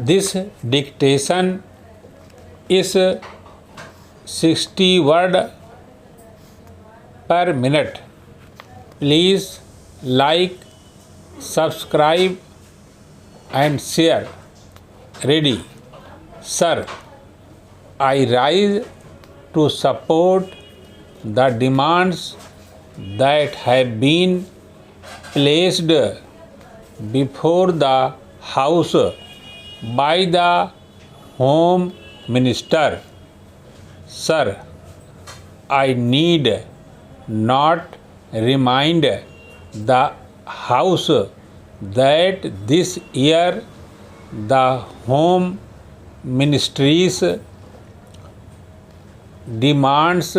This dictation is 60 words per minute. Please like, subscribe and share. Ready? Sir, I rise to support the demands that have been placed before the House by the Home Minister. Sir, I need not remind the House that this year the Home Ministry's demands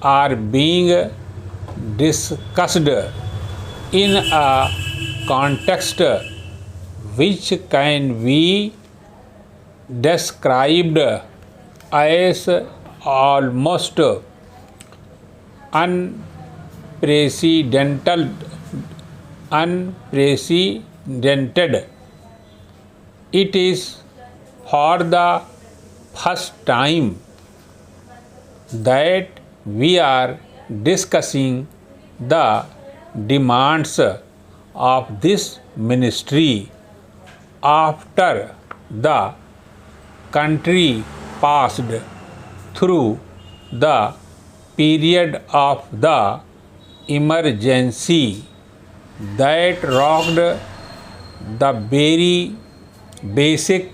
are being discussed in a context which can be described as almost unprecedented. It is for the first time that we are discussing the demands of this ministry after the country passed through the period of the emergency that rocked the very basic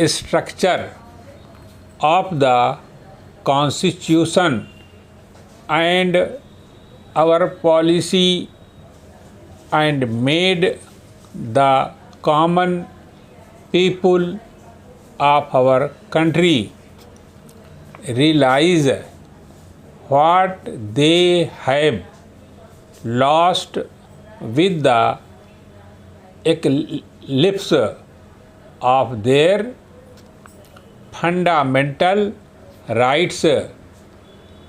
structure of the Constitution and our policy and made the common people of our country realize what they have lost with the eclipse of their fundamental rights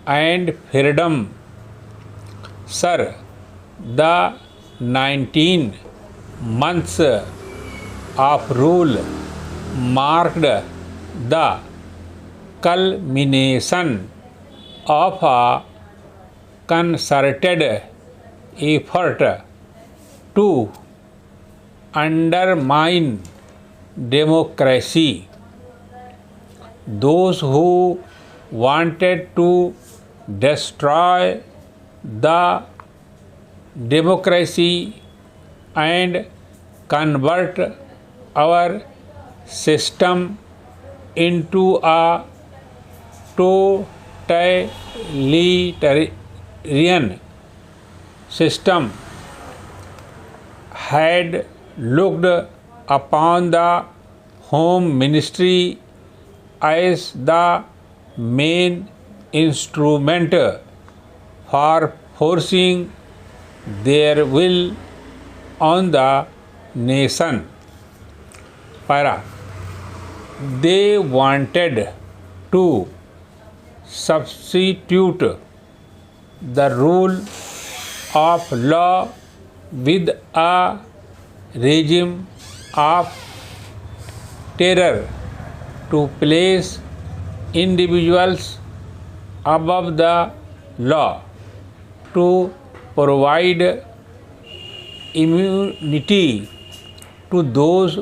and freedom. Sir, the 19 months of rule marked the culmination of a concerted effort to undermine democracy. Those who wanted to destroy the democracy and convert our system into a totalitarian system had looked upon the Home Ministry as the main instrument for forcing their will on the nation. Para. They wanted to substitute the rule of law with a regime of terror to place individuals above the law, to provide immunity to those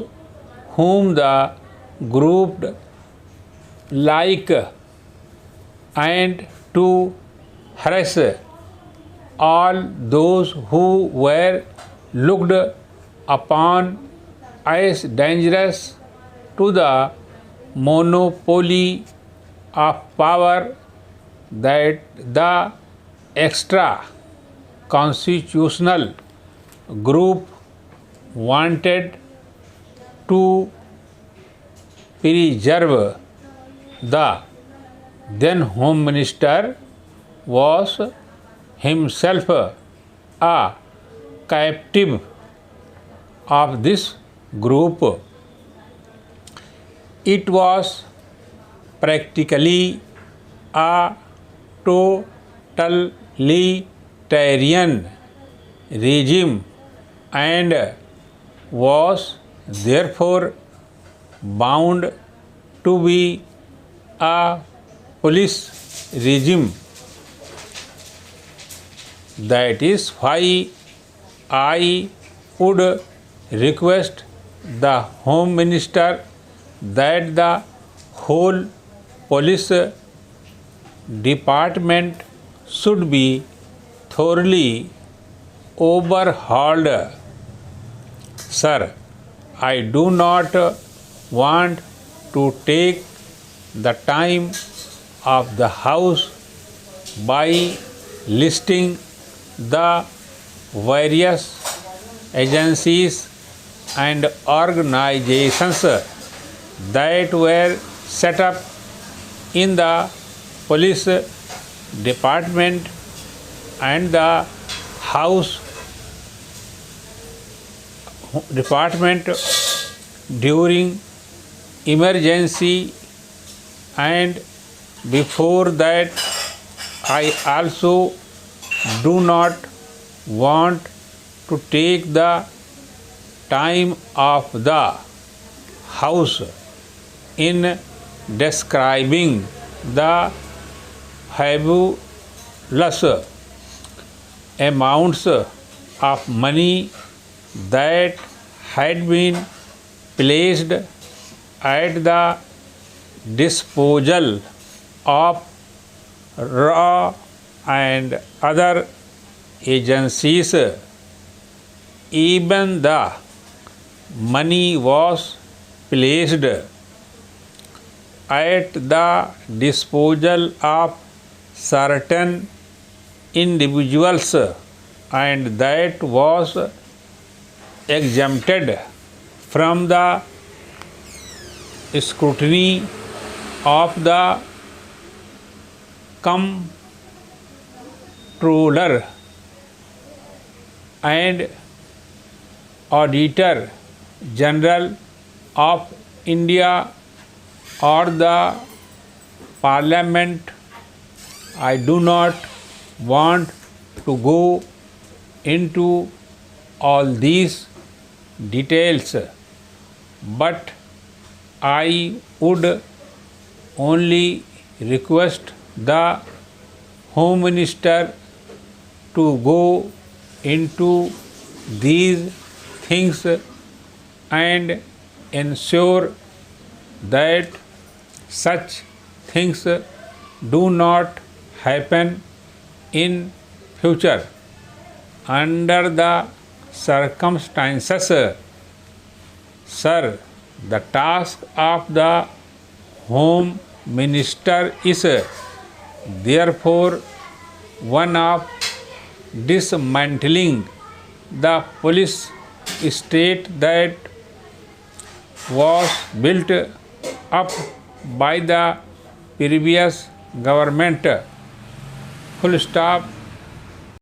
whom the group like and to harass all those who were looked upon as dangerous to the monopoly of power that the extra constitutional group wanted to preserve. The then Home Minister was himself a captive of this group. It was practically a totalitarian regime and was therefore bound to be a police regime. That is why I would request the Home Minister that the whole police department should be thoroughly overhauled. Sir, I do not want to take the time of the House by listing the various agencies and organizations that were set up in the police department and the House department during emergency, and before that I also do not want to take the time of the House in describing the fabulous amounts of money that had been placed at the disposal of RAW and other agencies. Even the money was placed at the disposal of certain individuals, and that was exempted from the scrutiny of the comptroller and auditor general of India or the Parliament. I do not want to go into all these details, but I would only request the Home Minister to go into these things and ensure that such things do not happen in future. Under the circumstances, sir, the task of the Home Minister is therefore one of dismantling the police state that was built up by the previous government. Full stop.